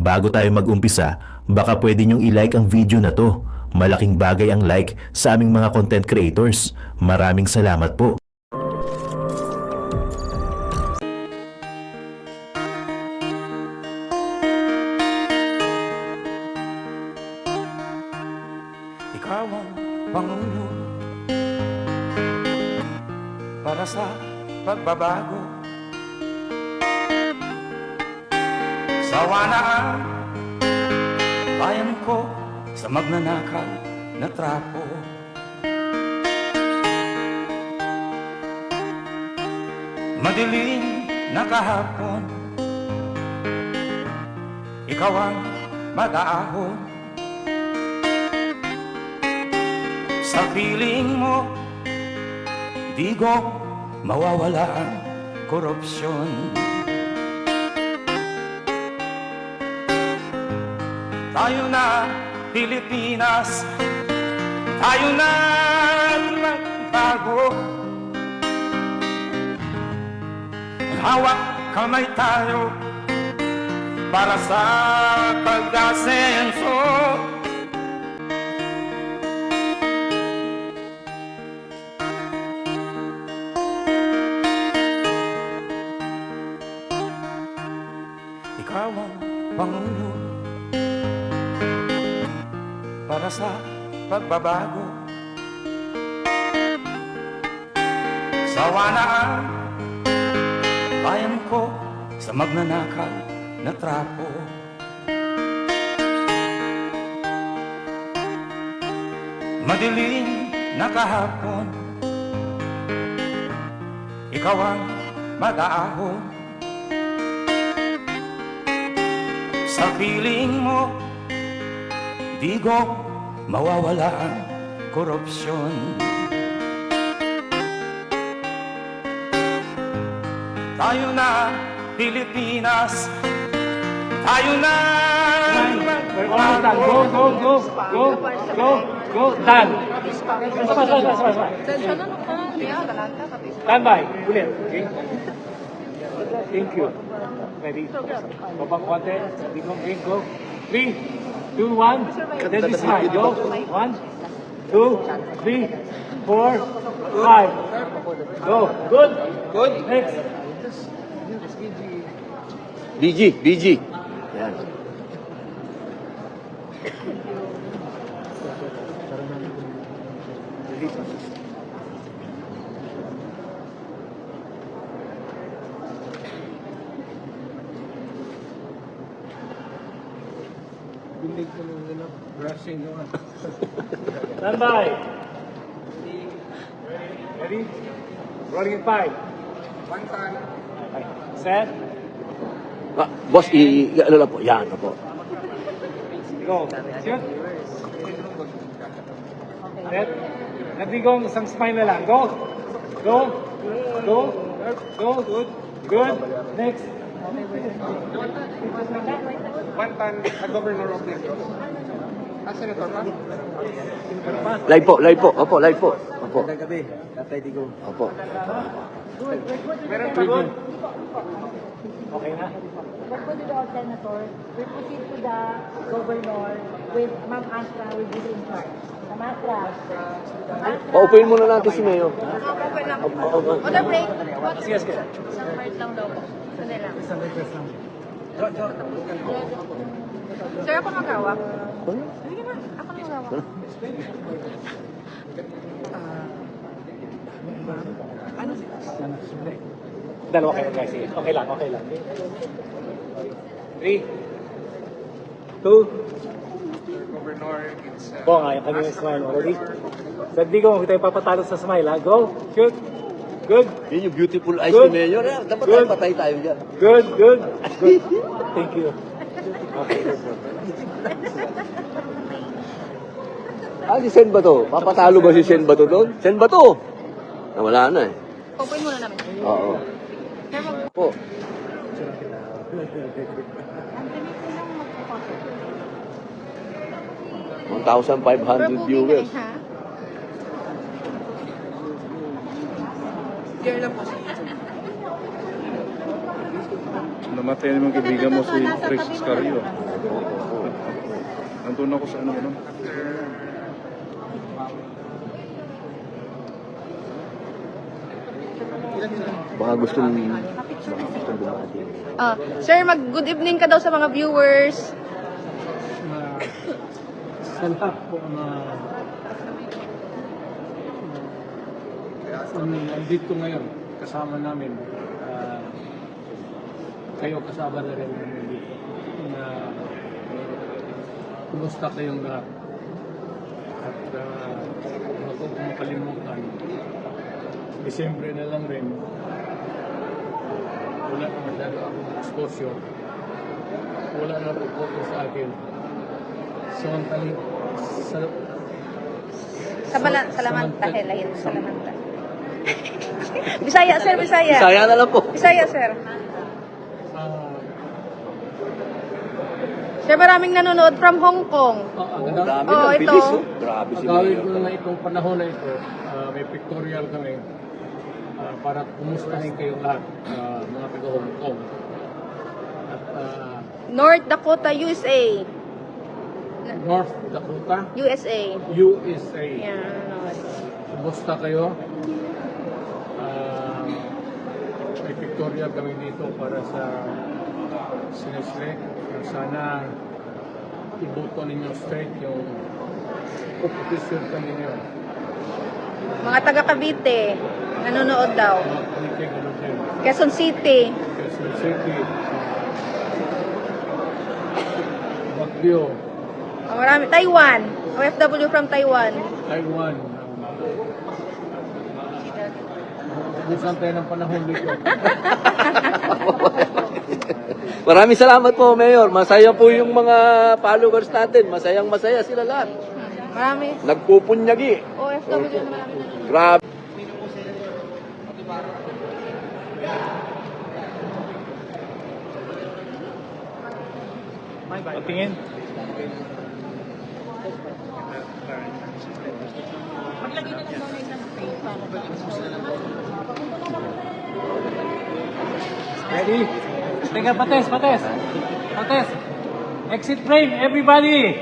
Bago tayo mag-umpisa, baka pwede nyong i-like ang video na to. Malaking bagay ang like sa aming mga content creators. Maraming salamat po. Ikaw ang Pangulo para sa pagbabago. Sawa na ang bayan ko sa magnanakaw na trapo. Madilim na kahapon, ikaw ang mag-aahon. Sa piling mo, di ko mawawala ang korupsyon. Tayo na Pilipinas, tayo na magbago. Hawak kamay tayo para sa pag-asenso. Ikaw ang Pangulo para sa pagbabago. Sawa na ang bayan ko sa magnanakaw na trapo. Madilim na kahapon, ikaw ang mag-aahon. Sa piling mo, di ko mawawala ang korupsyon. Tayo na Pilipinas, tayo na We're almost done. Go. Done. Stand by. Ulit. Okay? Thank you. Ready? Babang konti. Go. 3, 2, 1. Then this side. Go. 1, 2, 3, 4, 5. Go. Good. Next. BG. Yan. Stand by. Ready? Rolling in 5. Okay. Set. Ah, boss, ano lang po. Yan, po. Go. Shoot. Set. Nabigong isang smile na lang. Go. Good. Next. One time, a governor of Negros. Senator pa? Live po. Opo. Magandang gabi, Tatay Digong. Opo. Meron pa doon. Okay na? Let's go to the Senator. We proceed to the Governor with Ma'am Astra will be in charge. Ma'am Astra. Paupuin muna natin si Mayo. Okay lang. On the break. Sige. Isang word lang daw. Sandali lang. Sir, ako magawak. Sige na. Ako na magawak. Dalawa kayo guys. Sige. Okay lang. 3, 2, Governor, it's... go nga. Yung kanyang smile already. So, hindi ko tayo papatalo sa smile ha. Go. Shoot. Good. Yun yung beautiful eyes Good. ni Mayor. Dapat Good. patay tayo dyan. Good. Thank you. Okay. Si Sen ba to? Papatalo ba si Sen ba to doon? Sen ba to? Nawala na eh. Open muna namin. Oo. Sir, Po. ang ganito lang magpapasok. 1,500 viewers. Share lang po sa Hello Namatay naman kaibigan mo si Chris Iscario. Nandun ako sa ano. Baka gustong dumati. Sir, good evening ka daw sa mga viewers. Sa lahat po na nandito ngayon, kasama namin, kayo kasama na rin namin dito, na kumusta kayong lahat. At huwag ko makalimutan, Disyembre na lang rin, wala na masyado akong exposure, wala na po focus sa akin. Salamanta, helayin, salamanta. Bisaya, sir, Bisaya. Bisaya na lang po. Bisaya, sir. Sir, maraming nanonood from Hong Kong. Dami Oo, na, ito. bilis oh. Grabe si Agawin ko Mayor. na itong panahon na ito, may pictorial kami para kumustahin kayong lahat, mga taga Hong Kong. At North Dakota, USA. North Dakota, USA. USA. Yan. Kumusta kayo? May pictorial kami dito para sa sinesle. Sana ibuto ninyo straight yung opposition ninyo. Mga taga Cavite, nanonood daw. Mga politik, ano din. Quezon City. Quezon City. Baguio. Marami. Taiwan. OFW from Taiwan. Taiwan. Busan tayo ng panahon dito. Maraming salamat po, Mayor. Masaya po yung mga followers natin. Masayang-masaya sila lahat. Marami. Nagpupunyagi. OFW na marami nanonood. Grabe. Patingin. Ready? Teka, pates. Exit frame, everybody!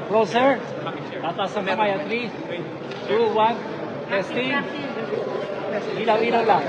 Closer. Tataas sa kamay. 3, 2, 1. Testing. Ilaw lang.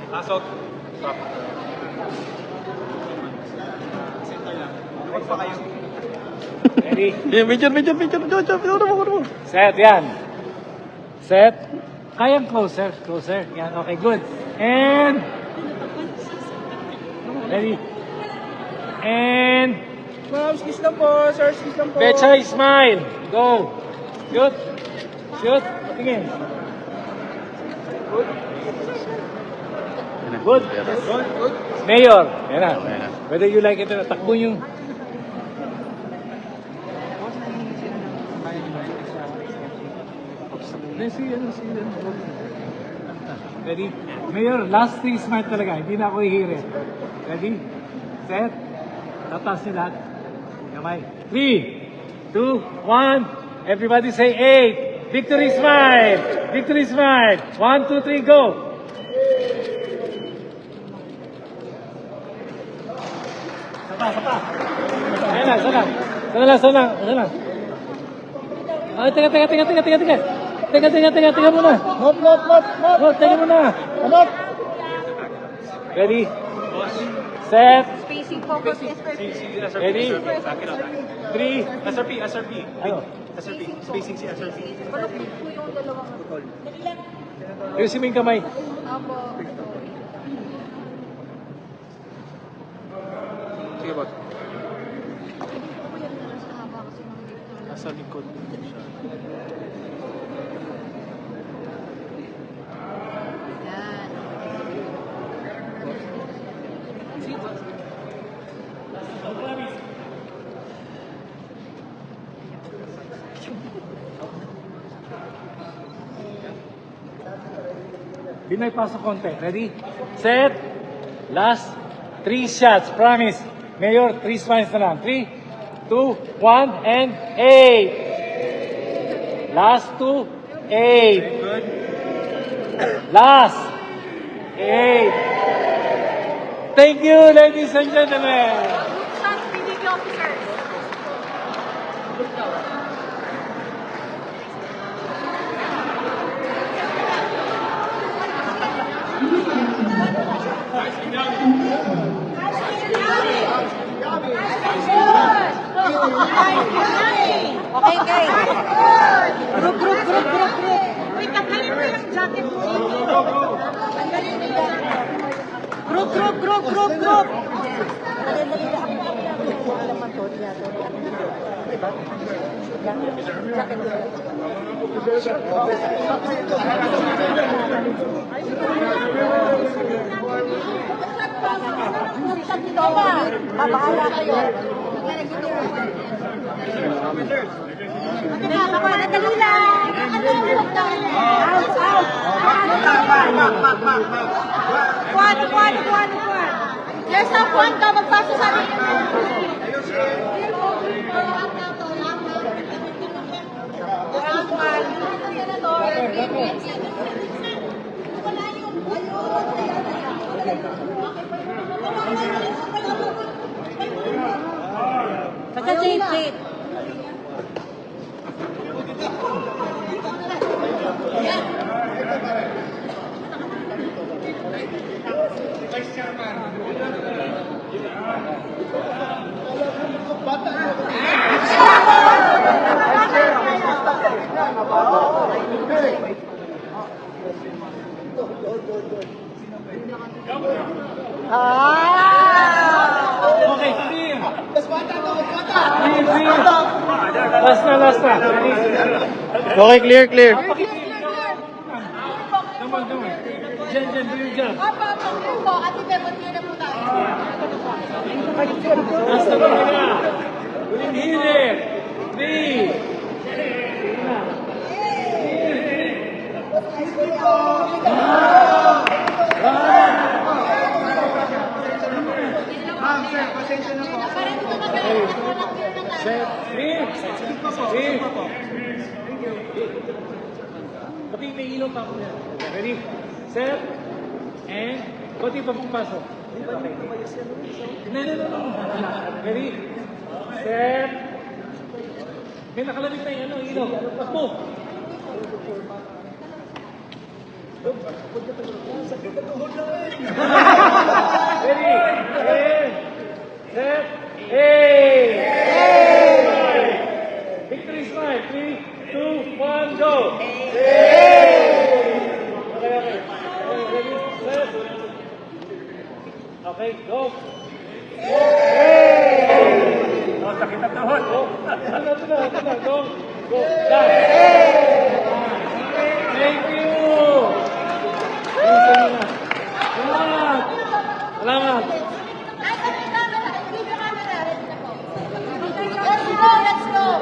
Pasok. Stop. Ready? Medyo. Set, yan. Set. Kayang closer. Yan, okay, good. And... Ready? And... Ma'am, skis lang po, sir, skis lang po. Bechay, smile. Go. Shoot. Tingin. Good. Mayor. Yan na. Whether you like it or not, takbo yung... Ready? Mayor, last thing smart talaga. Hindi na ako hihirit. Ready? Set. Tataas niyo lahat. Kamay. 3, 2, 1. Everybody say 8. Victory smile. 1, 2, 3, go. Sapa. Ayan na, sana lang. Ay, teka muna. Mop, teka muna. Ready? Set. Spacing focus. Ready? 3. SRP. Ano? SRP. Spacing si SRP. Malapit po yung dalawang... Ayusin mo yung kamay. Opo. Sige, boss. Nasa likod siya. Binay pasok konti. Ready? Set. Last 3 shots. Promise. Mayor, 3 smiles na lang. 3, 2, 1, and 8. Last 2, 8. Good. Last. Okay. Thank you, ladies and gentlemen. Okay, guys. Group. Wait, tanggalin mo yung jacket mo. Tanggalin mo yung jacket. Group. Toma, babahala kayo. Dali lang. Kuwan. There's a kuwan ka, magpaso sa akin. Wait. Okay, Steve. Last na. Okay, clear. Come on. Jen, do your job. Last na talaga. Huling hilir. 3. Pati may ilaw pa ako yan. Ready? Set. And pati pa pong pasok. No. Ready? Set. May nakalamit na yung ilaw. Takbo. Ready? Set. Hey! Victory smile. 3, 2, 1, go! Okay. Ready? Set. Okay, go! Oh, sakit ang tuhod. Go! Go! Last! Thank you! Salamat! Let's go.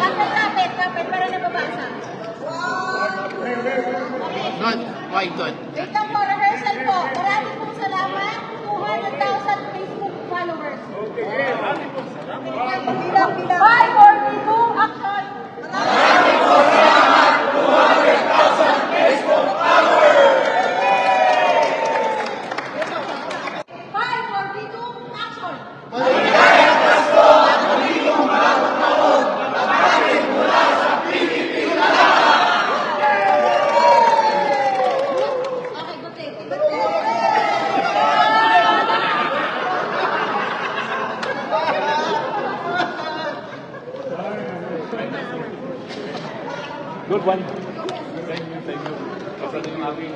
Lapit para nababasa. Good. Wait lang po, rehearsal po. Maraming pong salamat. 200,000 Facebook followers. Bilang. 5, 4, 3, 2, action! Maraming pong salamat. 200,000 Facebook followers. 5, 4, 3, 2, action! Good one. Thank you. Kasi yung aking